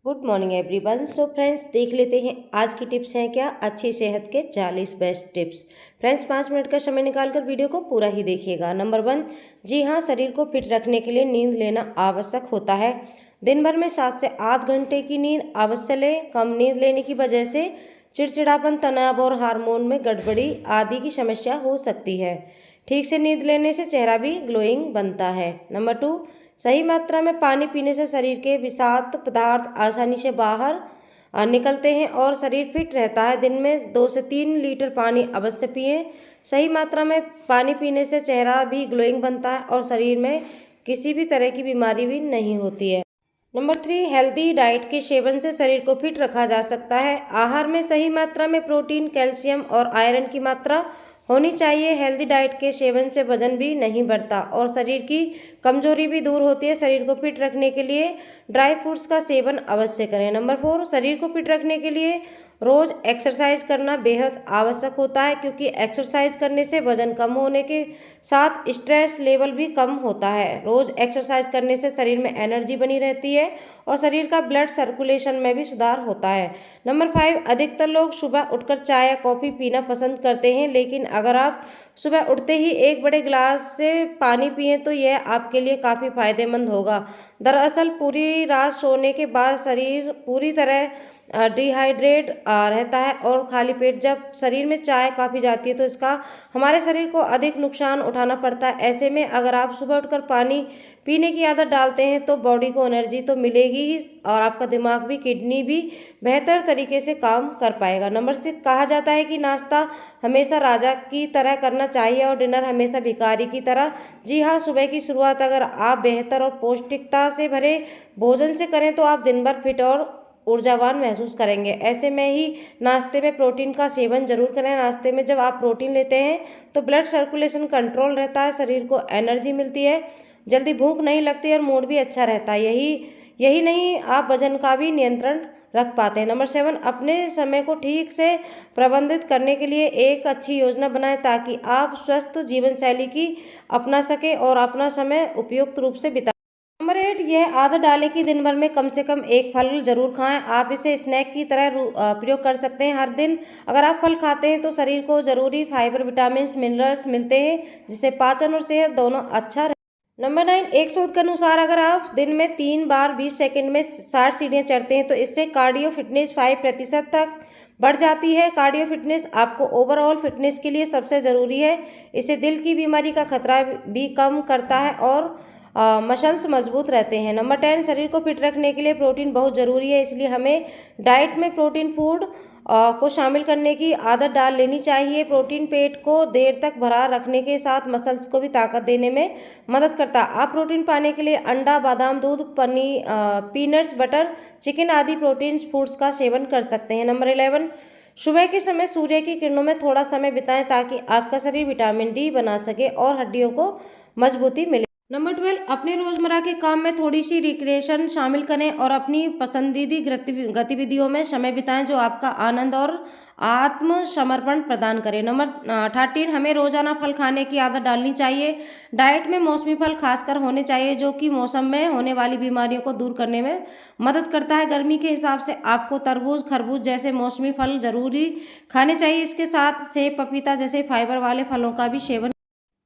Good morning everyone. So friends, देख लेते हैं आज की टिप्स हैं क्या। अच्छी सेहत के 40 बेस्ट टिप्स। फ्रेंड्स, 5 मिनट का समय निकालकर वीडियो को पूरा ही देखिएगा। नंबर 1, जी हाँ, शरीर को फिट रखने के लिए नींद लेना आवश्यक होता है। दिन भर में 7 से 8 घंटे की नींद अवश्य लें। कम नींद लेने की वजह से चिड़चिड़ापन, तनाव और हार्मोन में गड़बड़ी आदि की समस्या हो सकती है। ठीक से नींद लेने से चेहरा भी ग्लोइंग बनता है। नंबर 2, सही मात्रा में पानी पीने से शरीर के विषाक्त पदार्थ आसानी से बाहर निकलते हैं और शरीर फिट रहता है। दिन में 2 से 3 लीटर पानी अवश्य पिएं। सही मात्रा में पानी पीने से चेहरा भी ग्लोइंग बनता है और शरीर में किसी भी तरह की बीमारी भी नहीं होती है। नंबर 3, हेल्दी डाइट के सेवन से शरीर को फिट रखा जा सकता है। आहार में सही मात्रा में प्रोटीन, कैल्शियम और आयरन की मात्रा होनी चाहिए। हेल्दी डाइट के सेवन से वजन भी नहीं बढ़ता और शरीर की कमजोरी भी दूर होती है। शरीर को फिट रखने के लिए ड्राई फ्रूट्स का सेवन अवश्य करें। नंबर 4, शरीर को फिट रखने के लिए रोज एक्सरसाइज करना बेहद आवश्यक होता है, क्योंकि एक्सरसाइज करने से वजन कम होने के साथ स्ट्रेस लेवल भी कम होता है। रोज एक्सरसाइज करने से शरीर में एनर्जी बनी रहती है और शरीर का ब्लड सर्कुलेशन में भी सुधार होता है। नंबर 5, अधिकतर लोग सुबह उठकर चाय या कॉफ़ी पीना पसंद करते हैं, लेकिन अगर आप सुबह उठते ही एक बड़े गिलास से पानी पिएं तो यह आपके लिए काफ़ी फायदेमंद होगा। दरअसल पूरी रात सोने के बाद शरीर पूरी तरह डिहाइड्रेट रहता है और खाली पेट जब शरीर में चाय काफ़ी जाती है तो इसका हमारे शरीर को अधिक नुकसान उठाना पड़ता है। ऐसे में अगर आप सुबह उठकर पानी पीने की आदत डालते हैं तो बॉडी को एनर्जी तो मिलेगी ही और आपका दिमाग भी, किडनी भी बेहतर तरीके से काम कर पाएगा। नंबर 6, कहा जाता है कि नाश्ता हमेशा राजा की तरह करना चाहिए और डिनर हमेशा भिखारी की तरह। जी हाँ, सुबह की शुरुआत अगर आप बेहतर और पौष्टिकता से भरे भोजन से करें तो आप दिन भर फिट और ऊर्जावान महसूस करेंगे। ऐसे में ही नाश्ते में प्रोटीन का सेवन जरूर करें। नाश्ते में जब आप प्रोटीन लेते हैं तो ब्लड सर्कुलेशन कंट्रोल रहता है, शरीर को एनर्जी मिलती है, जल्दी भूख नहीं लगती और मूड भी अच्छा रहता है। यही नहीं, आप वजन का भी नियंत्रण रख पाते हैं। नंबर 7, अपने समय को ठीक से प्रबंधित करने के लिए एक अच्छी योजना बनाएं ताकि आप स्वस्थ जीवन शैली की अपना सकें और अपना समय उपयुक्त रूप से बिता। नंबर 8, यह आदत डालें कि दिन भर में कम से कम एक फल जरूर खाएं। आप इसे स्नैक की तरह प्रयोग कर सकते हैं। हर दिन अगर आप फल खाते हैं तो शरीर को जरूरी फाइबर, विटामिन, मिनरल्स मिलते हैं, जिससे पाचन और सेहत दोनों अच्छा। नंबर 9, एक शोध के अनुसार अगर आप दिन में 3 बार 20 सेकंड में 60 सीढ़ियां चढ़ते हैं तो इससे कार्डियो फिटनेस 5% तक बढ़ जाती है। कार्डियो फिटनेस आपको ओवरऑल फिटनेस के लिए सबसे ज़रूरी है। इससे दिल की बीमारी का खतरा भी कम करता है और मसल्स मजबूत रहते हैं। नंबर 10, शरीर को फिट रखने के लिए प्रोटीन बहुत ज़रूरी है, इसलिए हमें डाइट में प्रोटीन फूड को शामिल करने की आदत डाल लेनी चाहिए। प्रोटीन पेट को देर तक भरा रखने के साथ मसल्स को भी ताकत देने में मदद करता है। आप प्रोटीन पाने के लिए अंडा, बादाम, दूध, पनीर, पीनट्स, बटर, चिकन आदि प्रोटीन फूड्स का सेवन कर सकते हैं। नंबर 11, सुबह के समय सूर्य की किरणों में थोड़ा समय बिताएं ताकि आपका शरीर विटामिन डी बना सके और हड्डियों को मजबूती मिले। नंबर 12, अपने रोजमर्रा के काम में थोड़ी सी रिक्रिएशन शामिल करें और अपनी पसंदीदा गतिविधियों में समय बिताएं जो आपका आनंद और आत्मसमर्पण प्रदान करें। नंबर 13, हमें रोजाना फल खाने की आदत डालनी चाहिए। डाइट में मौसमी फल खासकर होने चाहिए जो कि मौसम में होने वाली बीमारियों को दूर करने में मदद करता है। गर्मी के हिसाब से आपको तरबूज, खरबूज जैसे मौसमी फल जरूरी खाने चाहिए। इसके साथ सेब, पपीता जैसे फाइबर वाले फलों का भी सेवन।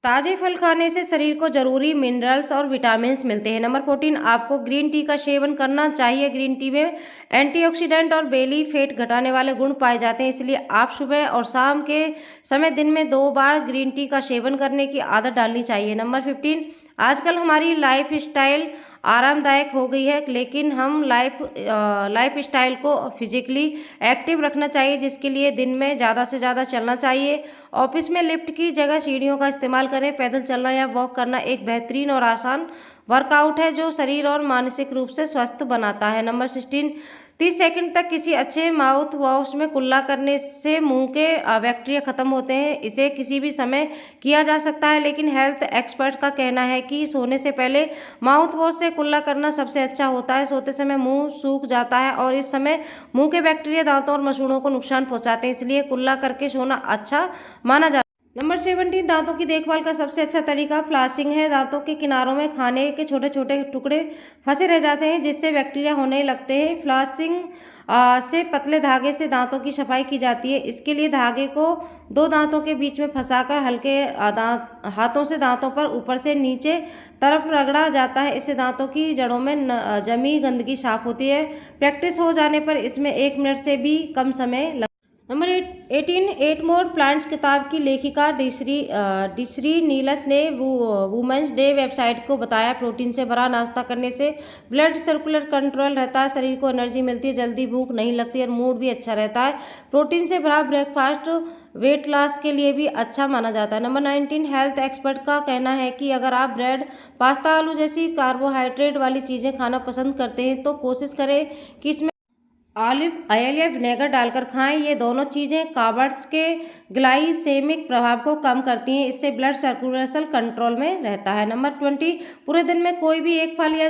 ताजे फल खाने से शरीर को जरूरी मिनरल्स और विटामिन्स मिलते हैं। नंबर 14, आपको ग्रीन टी का सेवन करना चाहिए। ग्रीन टी में एंटीऑक्सीडेंट और बेली फैट घटाने वाले गुण पाए जाते हैं, इसलिए आप सुबह और शाम के समय दिन में 2 बार ग्रीन टी का सेवन करने की आदत डालनी चाहिए। नंबर 15, आजकल हमारी लाइफ स्टाइल आरामदायक हो गई है, लेकिन हम लाइफ स्टाइल को फिजिकली एक्टिव रखना चाहिए, जिसके लिए दिन में ज़्यादा से ज़्यादा चलना चाहिए। ऑफिस में लिफ्ट की जगह सीढ़ियों का इस्तेमाल करें। पैदल चलना या वॉक करना एक बेहतरीन और आसान वर्कआउट है जो शरीर और मानसिक रूप से स्वस्थ बनाता है। नंबर 16, 30 सेकंड तक किसी अच्छे माउथ वॉश में कुल्ला करने से मुंह के बैक्टीरिया खत्म होते हैं। इसे किसी भी समय किया जा सकता है, लेकिन हेल्थ एक्सपर्ट का कहना है कि सोने से पहले माउथ वॉश से कुल्ला करना सबसे अच्छा होता है। सोते समय मुंह सूख जाता है और इस समय मुंह के बैक्टीरिया दांतों और मसूड़ों को नुकसान पहुंचाते हैं, इसलिए कुल्ला करके सोना अच्छा माना जाता है। नंबर 17, दांतों की देखभाल का सबसे अच्छा तरीका फ्लॉसिंग है। दांतों के किनारों में खाने के छोटे छोटे टुकड़े फंसे रह जाते हैं जिससे बैक्टीरिया होने लगते हैं। फ्लॉसिंग से पतले धागे से दांतों की सफाई की जाती है। इसके लिए धागे को दो दांतों के बीच में फंसाकर हल्के हाथों से दांतों पर ऊपर से नीचे तरफ रगड़ा जाता है। इससे दांतों की जड़ों में जमी गंदगी साफ होती है। प्रैक्टिस हो जाने पर इसमें 1 मिनट से भी कम समय नंबर 18, 8 मोर प्लांट्स किताब की लेखिका डिसरी नीलस ने वुमेंस डे वेबसाइट को बताया, प्रोटीन से भरा नाश्ता करने से ब्लड सर्कुलर कंट्रोल रहता है, शरीर को एनर्जी मिलती है, जल्दी भूख नहीं लगती और मूड भी अच्छा रहता है। प्रोटीन से भरा ब्रेकफास्ट वेट लॉस के लिए भी अच्छा माना जाता है। नंबर 19, हेल्थ एक्सपर्ट का कहना है कि अगर आप ब्रेड, पास्ता, आलू जैसी कार्बोहाइड्रेट वाली चीज़ें खाना पसंद करते हैं तो कोशिश करें कि इसमें ऑलिव ऑयल या विनेगर डालकर खाएं। ये दोनों चीज़ें कार्ब्स के ग्लाइसेमिक प्रभाव को कम करती हैं। इससे ब्लड सर्कुलेशन कंट्रोल में रहता है। नंबर 20, पूरे दिन में कोई भी एक फल या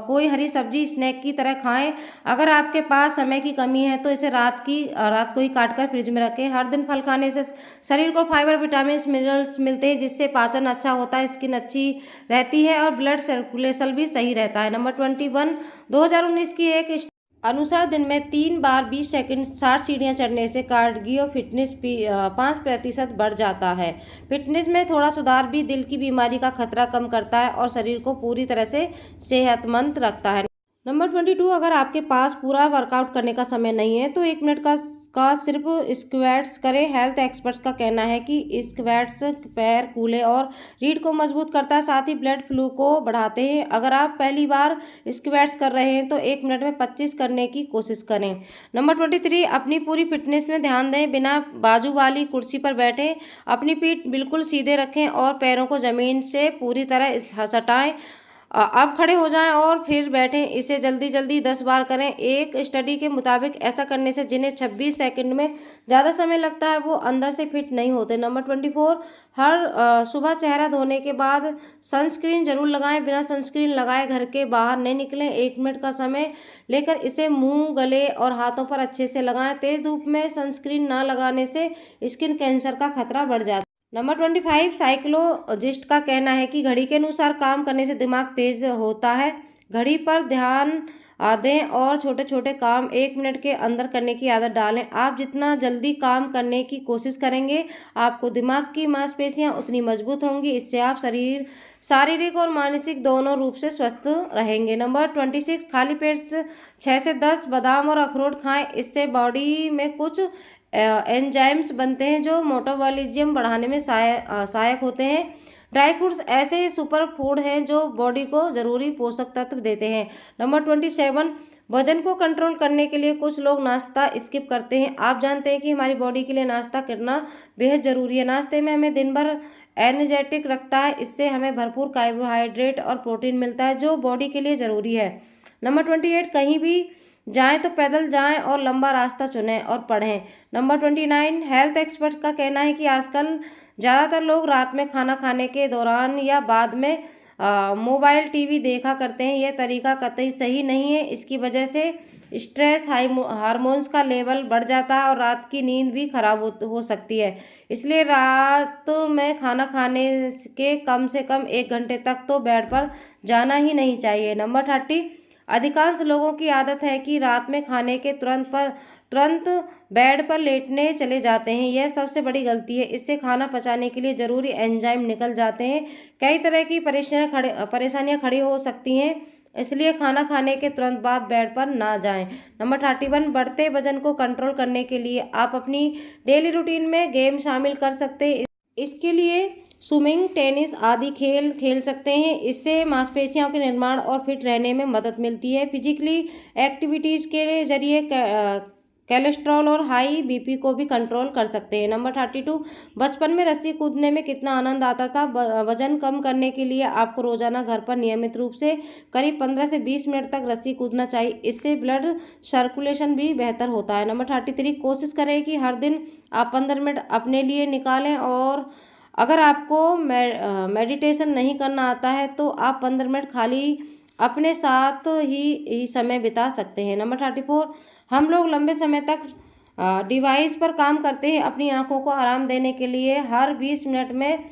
कोई हरी सब्जी स्नैक की तरह खाएं। अगर आपके पास समय की कमी है तो इसे रात को ही काट कर फ्रिज में रखें। हर दिन फल खाने से शरीर को फाइबर, विटामिन, मिनरल्स मिलते हैं जिससे पाचन अच्छा होता है, स्किन अच्छी रहती है और ब्लड सर्कुलेशन भी सही रहता है। नंबर 21, 2019 की एक अनुसार दिन में 3 बार 20 सेकंड 60 सीढ़ियाँ चढ़ने से कार्डियो फिटनेस 5% बढ़ जाता है। फिटनेस में थोड़ा सुधार भी दिल की बीमारी का खतरा कम करता है और शरीर को पूरी तरह से सेहतमंद रखता है। नंबर 22, अगर आपके पास पूरा वर्कआउट करने का समय नहीं है तो 1 मिनट का सिर्फ स्क्वैट्स करें। हेल्थ एक्सपर्ट्स का कहना है कि स्क्वैट्स पैर, कूल्हे और रीढ़ को मजबूत करता है, साथ ही ब्लड फ्लो को बढ़ाते हैं। अगर आप पहली बार स्क्वैट्स कर रहे हैं तो 1 मिनट में 25 करने की कोशिश करें। नंबर 23, अपनी पूरी फिटनेस में ध्यान दें। बिना बाजू वाली कुर्सी पर बैठें, अपनी पीठ बिल्कुल सीधे रखें और पैरों को जमीन से पूरी तरह सटाएं। अब खड़े हो जाएं और फिर बैठें। इसे जल्दी जल्दी 10 बार करें। एक स्टडी के मुताबिक ऐसा करने से जिन्हें 26 सेकंड में ज़्यादा समय लगता है वो अंदर से फिट नहीं होते। नंबर 24, हर सुबह चेहरा धोने के बाद सनस्क्रीन जरूर लगाएं। बिना सनस्क्रीन लगाए घर के बाहर नहीं निकलें। 1 मिनट का समय लेकर इसे मुंह, गले और हाथों पर अच्छे से लगाएं। तेज़ धूप में सनस्क्रीन ना लगाने से स्किन कैंसर का खतरा बढ़ जाता है। नंबर 25, साइकोलॉजिस्ट का कहना है कि घड़ी के अनुसार काम करने से दिमाग तेज होता है। घड़ी पर ध्यान दें और छोटे छोटे काम 1 मिनट के अंदर करने की आदत डालें। आप जितना जल्दी काम करने की कोशिश करेंगे आपको दिमाग की मांसपेशियां उतनी मजबूत होंगी। इससे आप शारीरिक और मानसिक दोनों रूप से स्वस्थ रहेंगे। नंबर 26, खाली पेट 6 से 10 बादाम और अखरोट खाएं। इससे बॉडी में कुछ एंजाइम्स बनते हैं जो मेटाबॉलिज्म बढ़ाने में सहायक होते हैं। ड्राई फ्रूट्स ऐसे सुपर फूड हैं जो बॉडी को ज़रूरी पोषक तत्व देते हैं। नंबर 27, वजन को कंट्रोल करने के लिए कुछ लोग नाश्ता स्किप करते हैं। आप जानते हैं कि हमारी बॉडी के लिए नाश्ता करना बेहद ज़रूरी है। नाश्ते में हमें दिन भर एनर्जेटिक रखता है। इससे हमें भरपूर कार्बोहाइड्रेट और प्रोटीन मिलता है जो बॉडी के लिए ज़रूरी है। नंबर 28, कहीं भी जाएं तो पैदल जाएं और लंबा रास्ता चुनें और पढ़ें। नंबर 29, हेल्थ एक्सपर्ट का कहना है कि आजकल ज़्यादातर लोग रात में खाना खाने के दौरान या बाद में मोबाइल, टीवी देखा करते हैं। यह तरीका कतई सही नहीं है। इसकी वजह से स्ट्रेस हार्मोन्स का लेवल बढ़ जाता है और रात की नींद भी खराब हो सकती है। इसलिए रात में खाना खाने के कम से कम 1 घंटे तक तो बेड पर जाना ही नहीं चाहिए। नंबर 30, अधिकांश लोगों की आदत है कि रात में खाने के तुरंत बेड पर लेटने चले जाते हैं। यह सबसे बड़ी गलती है। इससे खाना पचाने के लिए ज़रूरी एंजाइम निकल जाते हैं। कई तरह की परेशानियां खड़ी हो सकती हैं। इसलिए खाना खाने के तुरंत बाद बेड पर ना जाएं। नंबर 31, बढ़ते वजन को कंट्रोल करने के लिए आप अपनी डेली रूटीन में गेम शामिल कर सकते हैं। इसके लिए स्विमिंग, टेनिस आदि खेल खेल सकते हैं। इससे मांसपेशियों के निर्माण और फिट रहने में मदद मिलती है। फिजिकली एक्टिविटीज़ के जरिए कोलेस्ट्रॉल और हाई बीपी को भी कंट्रोल कर सकते हैं। नंबर 32, बचपन में रस्सी कूदने में कितना आनंद आता था। वजन कम करने के लिए आपको रोजाना घर पर नियमित रूप से करीब 15 से 20 मिनट तक रस्सी कूदना चाहिए। इससे ब्लड सर्कुलेशन भी बेहतर होता है। नंबर 33, कोशिश करें कि हर दिन आप 15 मिनट अपने लिए निकालें और अगर आपको मेडिटेशन नहीं करना आता है तो आप 15 मिनट खाली अपने साथ ही समय बिता सकते हैं। नंबर 34, हम लोग लंबे समय तक डिवाइस पर काम करते हैं। अपनी आंखों को आराम देने के लिए हर 20 मिनट में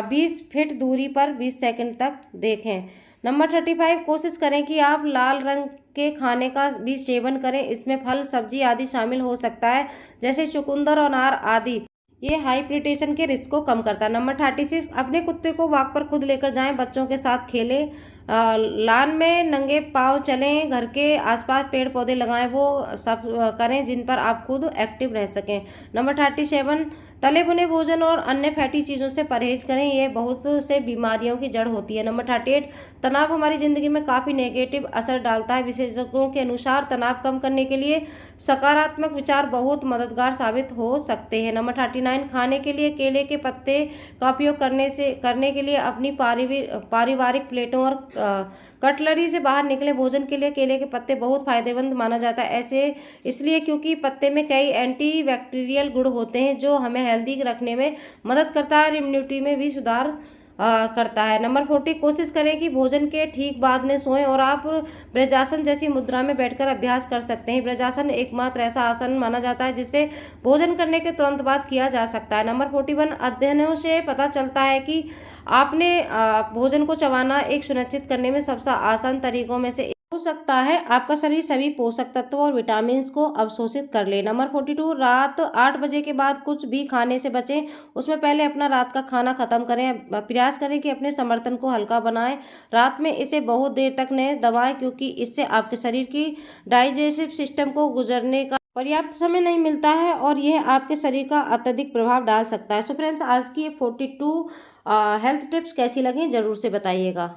20 फीट दूरी पर 20 सेकंड तक देखें। नंबर 35, कोशिश करें कि आप लाल रंग के खाने का भी सेवन करें। इसमें फल, सब्जी आदि शामिल हो सकता है, जैसे चुकंदर, अनार आदि। ये हाइपरटेंशन के रिस्क को कम करता है। नंबर 36, अपने कुत्ते को वॉक पर खुद लेकर जाएं, बच्चों के साथ खेलें, लान में नंगे पांव चलें, घर के आसपास पेड़ पौधे लगाएं, वो सब करें जिन पर आप खुद एक्टिव रह सकें। नंबर 37, तले भुने भोजन और अन्य फैटी चीज़ों से परहेज करें, ये बहुत से बीमारियों की जड़ होती है। नंबर 38, तनाव हमारी ज़िंदगी में काफ़ी नेगेटिव असर डालता है। विशेषज्ञों के अनुसार तनाव कम करने के लिए सकारात्मक विचार बहुत मददगार साबित हो सकते हैं। नंबर 39, खाने के लिए केले के पत्ते का उपयोग करने के लिए अपनी पारिवारिक प्लेटों और कटलरी से बाहर निकले। भोजन के लिए केले के पत्ते बहुत फायदेमंद माना जाता है, ऐसे इसलिए क्योंकि पत्ते में कई एंटीबैक्टीरियल गुण होते हैं जो हमें हेल्दी रखने में मदद करता है और इम्यूनिटी में भी सुधार करता है। नंबर 40, कोशिश करें कि भोजन के ठीक बाद में सोएं और आप ब्रजासन जैसी मुद्रा में बैठकर अभ्यास कर सकते हैं। ब्रजासन एकमात्र ऐसा आसन माना जाता है जिसे भोजन करने के तुरंत बाद किया जा सकता है। नंबर 41, अध्ययनों से पता चलता है कि आपने भोजन को चबाना एक सुनिश्चित करने में सबसे आसान तरीकों में से हो सकता है। आपका शरीर सभी पोषक तत्वों और विटामिन को अवशोषित कर ले। नंबर 42, रात 8 बजे के बाद कुछ भी खाने से बचें, उसमें पहले अपना रात का खाना खत्म करें। प्रयास करें कि अपने समर्थन को हल्का बनाएं, रात में इसे बहुत देर तक न दबाएं क्योंकि इससे आपके शरीर की डाइजेस्टिव सिस्टम को गुजरने का पर्याप्त समय नहीं मिलता है और यह आपके शरीर का अत्यधिक प्रभाव डाल सकता है। सो फ्रेंड्स, आज की ये 42 हेल्थ टिप्स कैसी लगी ज़रूर से बताइएगा।